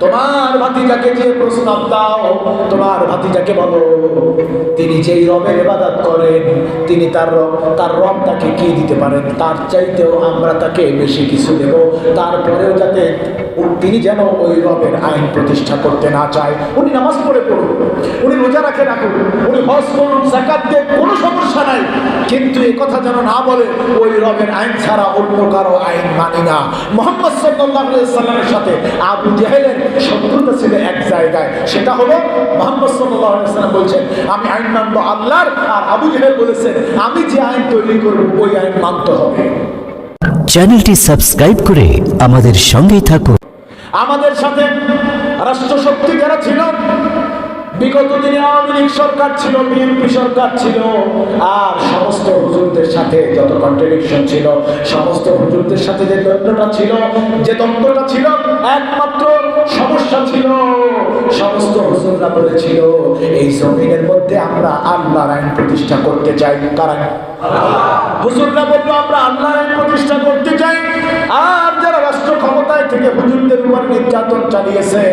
তোমার ভাতিজাকে যে প্রস্তাব দাও, তোমার ভাতিজাকে বলো তিনি যেই রবের ইবাদত করেন তিনি তার রব তাকে কি দিতে পারেন, তার চাইতেও আমরা তাকে বেশি কিছু দেব, তারপরেও যাতে তিনি যেন ওই রবের আইন প্রতিষ্ঠা করতে না চায়। উনি নামাজ পড়ে পড়ুন, উনি রোজা রাখুন, উনি হজ করুন, যাকাত দেন, কোনো সমস্যা নাই, কিন্তু এই কথা যেন না বলে ওই রবের আইন ছাড়া অন্য কারো আইন মানি না। মুহাম্মদ সাল্লাল্লাহু আলাইহি সাল্লামের সাথে আবু জাহেলের শত্রুতা ছিল এক জায়গায়, সেটা হলো মুহাম্মদ সাল্লাল্লাহু আলাইহি সাল্লাম বলছেন আমি আইন মানব আল্লাহর, আর আবু জাহেল বলেছেন আমি যে আইন তৈরি করব ওই আইন মানতে হবে। চ্যানেলটি সাবস্ক্রাইব করে আমাদের সঙ্গেই থাকুন। আমাদের সাথে রাষ্ট্রশক্তি যারা ছিল, বিগত দিনে আওয়ামী লীগ সরকার ছিল, বিএনপি সরকার ছিল, আর সমস্ত হুজুরদের সাথে যত কন্ট্রাডিকশন ছিল, সমস্ত হুজুরদের সাথে যে দ্বন্দ্বটা ছিল, একমাত্র সমস্যা ছিল সমস্ত হুজুররা বলেছিল এই জমিনের মধ্যে আমরা আল্লাহর আইন প্রতিষ্ঠা করতে চাই। কারণ হুজুররা বললো আমরা আল্লাহর আইন প্রতিষ্ঠা করতে চাই, আর যারা রাষ্ট্র ক্ষমতায় থেকে হুজুরদের উপর নির্যাতন চালিয়েছে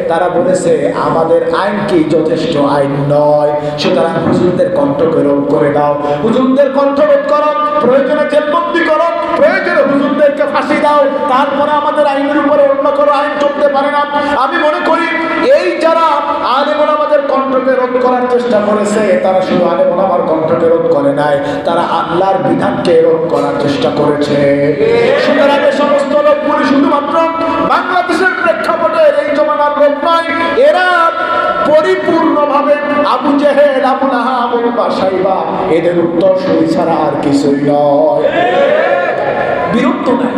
তারা বলেছে আমাদের আইন কি যথেষ্ট আইন নয়, সুতরাং হুজুরদের কণ্ঠকে রোধ করে দাও, হুজুরদের কণ্ঠ রোধ করো, প্রয়োজনে জেলবন্দি করো, প্রয়োজনে হুজুরদেরকে ফাঁসি দাও, তারপরে আমাদের আইনের উপরে অন্য কোনো আইন চলতে পারে না। আমি মনে করি এই যারা আলেম ওলামাদের কণ্ঠকে রোধ করার চেষ্টা করেছে তারা শুধু আলেম ওলামার কণ্ঠকে রোধ করে নাই, তারা আল্লাহর বিধানকে রোধ করার চেষ্টা করেছে। সুতরাং এই সমস্ত লোকগুলি শুধুমাত্র বাংলাদেশের প্রেক্ষাপটে এই জমানার লোক নয়, এরা পরিপূর্ণভাবে আবু জেহেল, আবু লাহাব, উতবা, শাইবা এদের উত্তরসূরি ছাড়া আর কিছুই নয়। বিরক্ত নাই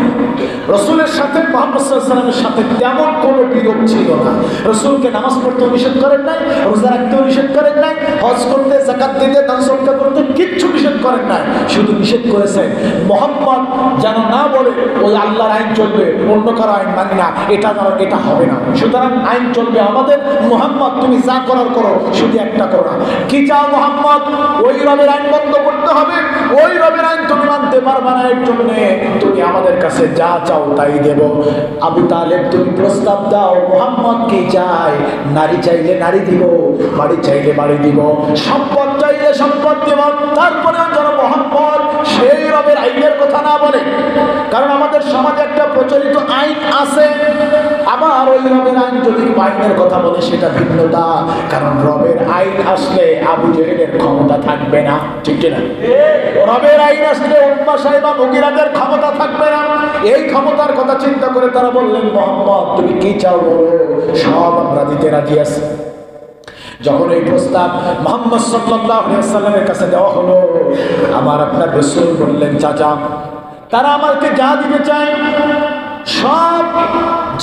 রসুলের সাথে, মুহাম্মদ সাল্লাল্লাহু আলাইহি ওয়াসাল্লামের সাথে তেমন কোনো বিরোধ ছিল না। রসুলকে নামাজ পড়তে নিষেধ করেন নাই, রোজা রাখতেও নিষেধ করেন নাই, হজ করতে, যাকাত দিতে, দান সদকা করতে কিচ্ছু নিষেধ করেন নাই, শুধু নিষেধ করেছেন মুহাম্মদ যেন না বলে ওই আল্লাহর আইন চলবে, অন্য কারো আইন মানি না, এটা হবে না। সুতরাং আইন চলবে আমাদের, মুহাম্মদ তুমি যা করার করো, শুধু একটা করো না। কি চাও মুহাম্মদ? ওই রবের আইন বন্ধ করতে হবে, ওই রবের আইন তুমি মানতে পারবা না, এর জন্য তুমি আমাদের কাছে যা চাও তাই দেব। আবু তালেব তুমি প্রস্তাব দাও, মুহাম্মদ কি চায়? নারী চাইলে নারী দিব, বাড়ি চাইলে বাড়ি দিব, সম্পদ চাইলে সম্পদ দেব, তারপরে যেন মুহাম্মদ সেই রবের আইনের কথা না বলে। কারণ আমাদের সমাজে একটা প্রচলিত আইন আছে, আবার ওই রবের আইন যদি আইনের কথা বলে সেটা ভিন্নতা। কারণ রবের আইন আসলে আবু জেহেলের ক্ষমতা থাকবে না, ঠিক কিনা? রবের আইন আসলে উতবা, শাইবা, মুগীরাদের ক্ষমতা থাকবে না। এই ক্ষমতার কথা চিন্তা করে তারা বললেন মুহাম্মদ তুমি কি চাও বলো, সব আমরা দিতে রাজি আছি। যখন এই প্রস্তাব মুহাম্মদ সাল্লাল্লাহু আলাইহি ওয়াসাল্লামের কাছে দেওয়া হলো, আমার আপনার রাসূল বললেন চাচা তারা আমাকে যা দিতে চায়, সব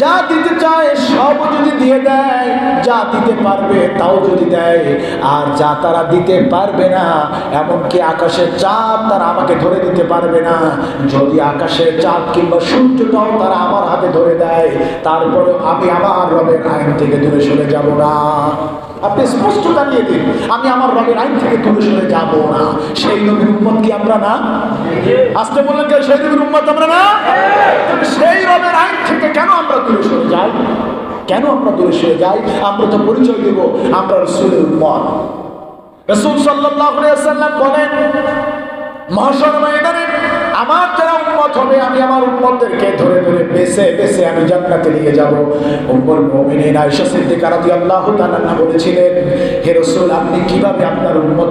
যা দিতে চায় সব যদি দিয়ে দেয়, যা দিতে পারবে তাও যদি দেয়, আর যা তারা দিতে পারবে না, এমনকি আকাশের চাঁদ তারা আমাকে ধরে দিতে পারবে না, যদি আকাশের চাঁদ কিংবা সূর্যটাও তারা আমার হাতে ধরে দেয়, তারপরে আমি আমার রবের আইন থেকে দূরে সরে যাব না। আপনি স্পষ্ট জানিয়ে দিন আমি আমার রবের আইন থেকে দূরে সরে যাব না। সেই নবীর উম্মত কি আমরা না? আসতে বললেন যে সেই নবীর উম্মত আমরা না? সেই রবের আইন থেকে কেন আমরা দূরে সরে যাই? কেন আমরা দূরে সরে যাই? আমরা তো পরিচয় দেব আমরা রাসূলের উম্মত। রাসূল সাল্লাল্লাহু আলাইহি ওয়াসাল্লাম বলেন মহশর ময়দানে আমার যারা উম্মত হবে আমি আমার উম্মতদেরকে ধরে ধরে বেছে বেছে আমি জান্নাতে নিয়ে যাব। উম্মুল মুমিনিন আয়েশা সিদ্দিকা রাদিয়াল্লাহু তাআলা বলেছিলেন হে রাসূল আপনি কিভাবে আপনার উম্মত